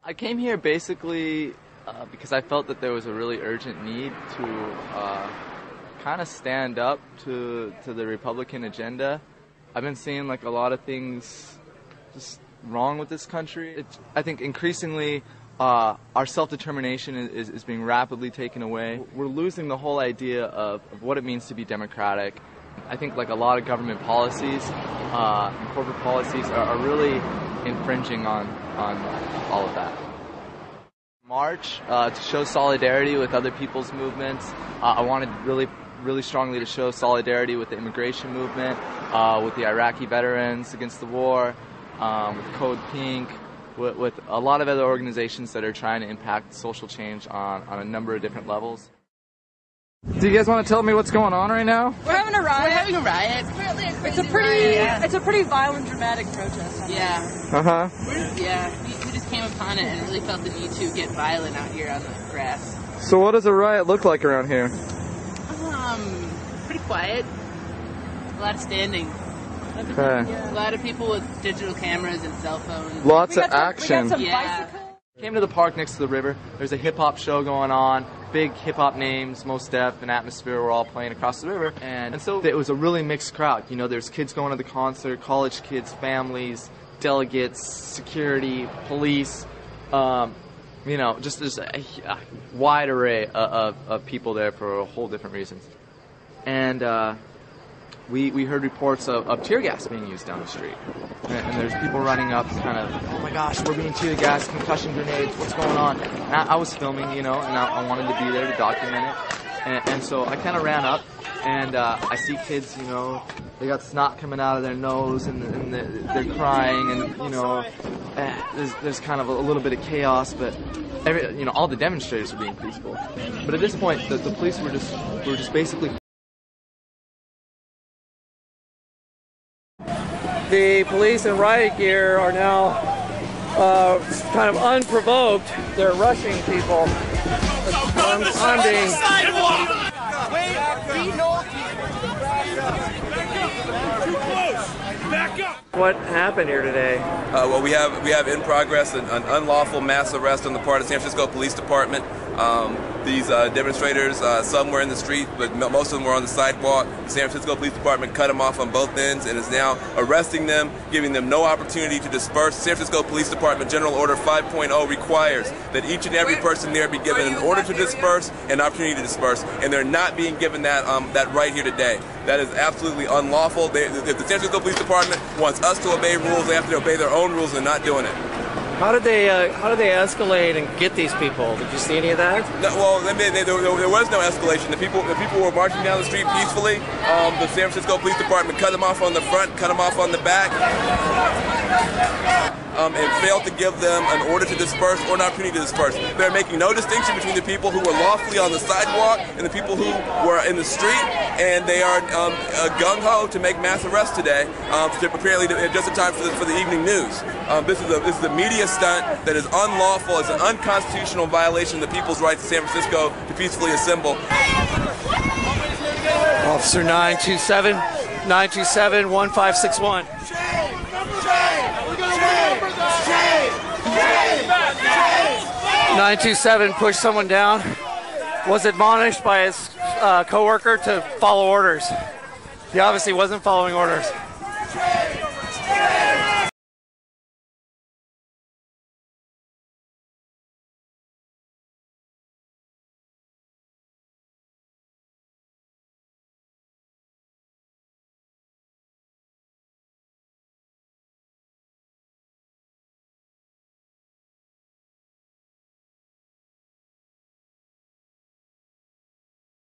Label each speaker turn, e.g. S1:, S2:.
S1: I came here basically because I felt that there was a really urgent need to kind of stand up to the Republican agenda. I've been seeing like a lot of things just wrong with this country. I think increasingly our self-determination is being rapidly taken away. We're losing the whole idea of what it means to be democratic. I think like a lot of government policies and corporate policies are really infringing on all of that. March to show solidarity with other people's movements. I wanted really strongly to show solidarity with the immigration movement, with the Iraqi veterans against the war, with Code Pink, with a lot of other organizations that are trying to impact social change on a number of different levels. Do you guys want to tell me what's going on right now?
S2: We're having a riot.
S3: We're having a riot.
S2: It's a pretty violent, dramatic protest.
S3: Yeah. We just came upon it and really felt the need to get violent out here on the grass.
S1: So what does a riot look like around here?
S3: Pretty quiet. A lot of standing.
S1: Okay.
S3: A lot of people with digital cameras and cell phones.
S1: Lots of action.
S2: We got some bicycles.
S1: Came to the park next to the river. There's a hip-hop show going on. Big hip-hop names, Mos Def and Atmosphere were all playing across the river. And so it was a really mixed crowd. You know, there's kids going to the concert, college kids, families, delegates, security, police. You know, just a wide array of people there for a whole different reasons. And we heard reports of tear gas being used down the street. And there's people running up kind of, oh my gosh, we're being tear gas, concussion grenades, what's going on? And I was filming, you know, and I wanted to be there to document it. And so I kind of ran up, and I see kids, you know, they got snot coming out of their nose, and they're crying, and, you know, there's kind of a little bit of chaos, but all the demonstrators were being peaceful. But at this point, the police were just basically.
S4: The police in riot gear are now kind of unprovoked. They're rushing people. I'm being. What happened here today?
S5: Well, we have in progress an unlawful mass arrest on the part of the San Francisco Police Department. These demonstrators, some were in the street, but most of them were on the sidewalk. The San Francisco Police Department cut them off on both ends and is now arresting them, giving them no opportunity to disperse. San Francisco Police Department General Order 5.0 requires that each and every person there be given an order to disperse and an opportunity to disperse, and they're not being given that right here today. That is absolutely unlawful. If the San Francisco Police Department wants us to obey rules, they have to obey their own rules, and they're not doing it.
S4: How did they escalate and get these people? Did you see any of that?
S5: No, well, there was no escalation. The people were marching down the street peacefully. The San Francisco Police Department cut them off on the front, cut them off on the back, and failed to give them an order to disperse or an opportunity to disperse. They're making no distinction between the people who were lawfully on the sidewalk and the people who were in the street, and they are gung-ho to make mass arrests today, apparently just in time for the evening news. This is a media stunt that is unlawful. It's an unconstitutional violation of the people's right to San Francisco to peacefully assemble.
S4: Officer 927-1561. 927 pushed someone down, was admonished by his co-worker to follow orders. He obviously wasn't following orders.